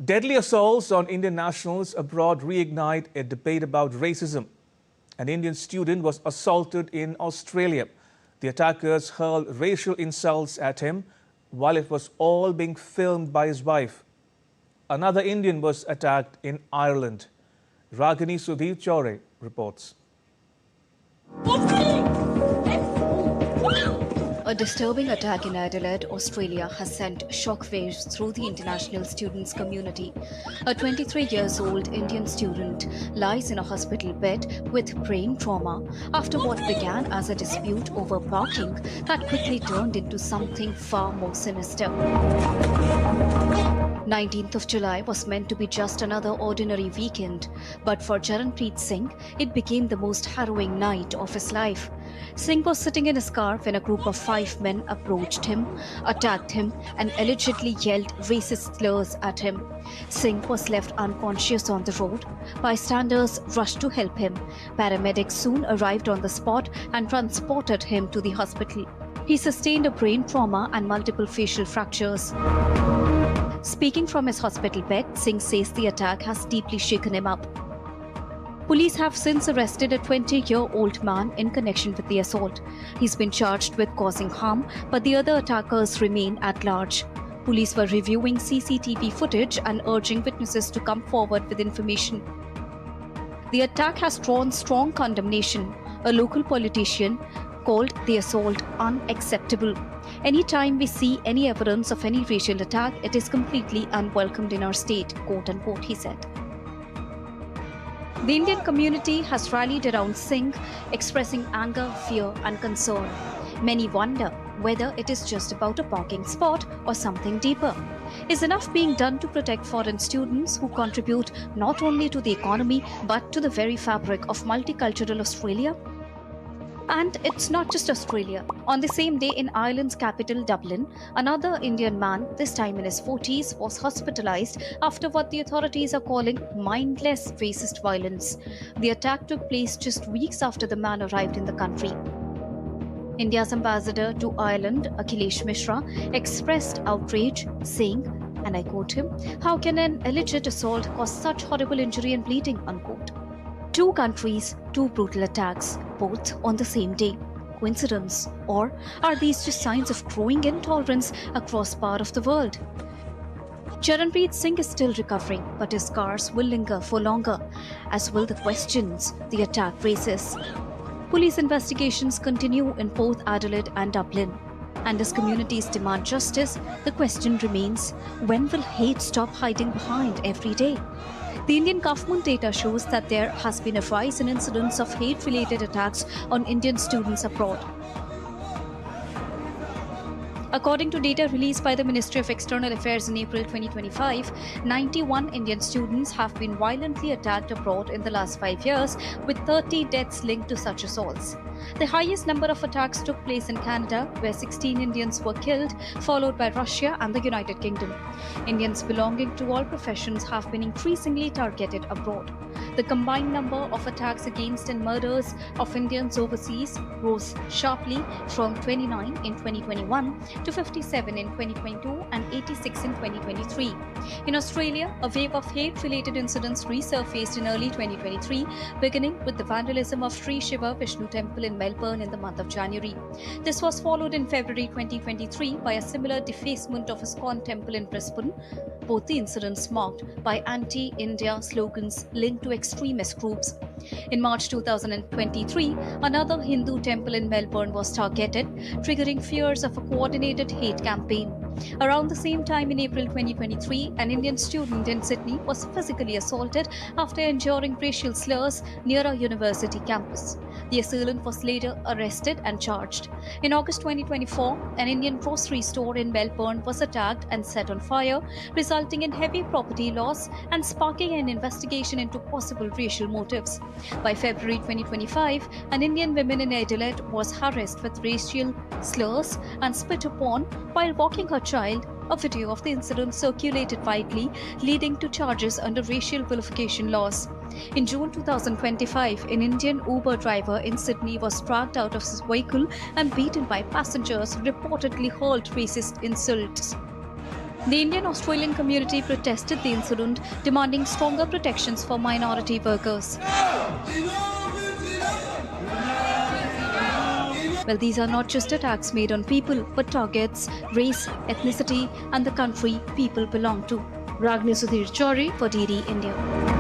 Deadly assaults on Indian nationals abroad reignite a debate about racism. An Indian student was assaulted in Australia. The attackers hurled racial insults at him while it was all being filmed by his wife. Another Indian was attacked in Ireland. Ragini Sudhir Chaure reports. A disturbing attack in Adelaide, Australia has sent shockwaves through the international students community. A 23-year-old Indian student lies in a hospital bed with brain trauma after what began as a dispute over parking that quickly turned into something far more sinister. 19th of July was meant to be just another ordinary weekend, but for Charanpreet Singh, it became the most harrowing night of his life. Singh was sitting in his car when a group of 5 men approached him, attacked him, and allegedly yelled racist slurs at him. Singh was left unconscious on the road. Bystanders rushed to help him. Paramedics soon arrived on the spot and transported him to the hospital. He sustained a brain trauma and multiple facial fractures. Speaking from his hospital bed, Singh says the attack has deeply shaken him up. Police have since arrested a 20-year-old man in connection with the assault. He's been charged with causing harm, but the other attackers remain at large. Police were reviewing CCTV footage and urging witnesses to come forward with information. The attack has drawn strong condemnation. A local politician called the assault unacceptable. Anytime we see any evidence of any racial attack, it is completely unwelcomed in our state, quote unquote, he said. The Indian community has rallied around Singh, expressing anger, fear, and concern. Many wonder whether it is just about a parking spot or something deeper. Is enough being done to protect foreign students who contribute not only to the economy but to the very fabric of multicultural Australia? And it's not just Australia. On the same day in Ireland's capital, Dublin, another Indian man, this time in his 40s, was hospitalized after what the authorities are calling mindless racist violence. The attack took place just weeks after the man arrived in the country. India's ambassador to Ireland, Akhilesh Mishra, expressed outrage, saying, and I quote him, "How can an alleged assault cause such horrible injury and bleeding?" unquote. Two countries, two brutal attacks, both on the same day. Coincidence? Or are these just signs of growing intolerance across part of the world? Charanpreet Singh is still recovering, but his scars will linger for longer, as will the questions the attack raises. Police investigations continue in both Adelaide and Dublin. And as communities demand justice, the question remains, when will hate stop hiding behind every day? The Indian government data shows that there has been a rise in incidents of hate-related attacks on Indian students abroad. According to data released by the Ministry of External Affairs in April 2025, 91 Indian students have been violently attacked abroad in the last 5 years, with 30 deaths linked to such assaults. The highest number of attacks took place in Canada, where 16 Indians were killed, followed by Russia and the United Kingdom. Indians belonging to all professions have been increasingly targeted abroad. The combined number of attacks against and murders of Indians overseas rose sharply from 29 in 2021 to 57 in 2022 and 86 in 2023. In Australia, a wave of hate-related incidents resurfaced in early 2023, beginning with the vandalism of Sri Shiva Vishnu Temple in Melbourne in the month of January. This was followed in February 2023 by a similar defacement of ISKCON Temple in Brisbane. Both the incidents marked by anti-India slogans linked to extremist groups. In March 2023, another Hindu temple in Melbourne was targeted, triggering fears of a coordinated hate campaign. Around the same time in April 2023, an Indian student in Sydney was physically assaulted after enduring racial slurs near a university campus. The assailant was later arrested and charged. In August 2024, an Indian grocery store in Melbourne was attacked and set on fire, resulting in heavy property loss and sparking an investigation into possible racial motives. By February 2025, an Indian woman in Adelaide was harassed with racial slurs and spit upon while walking her child. A video of the incident circulated widely, leading to charges under racial vilification laws. In June 2025, an Indian Uber driver in Sydney was dragged out of his vehicle and beaten by passengers, reportedly hurled racist insults. The Indian-Australian community protested the incident, demanding stronger protections for minority workers. Well, these are not just attacks made on people, but targets race, ethnicity, and the country people belong to. Ragni Sudhir Chauri for DD India.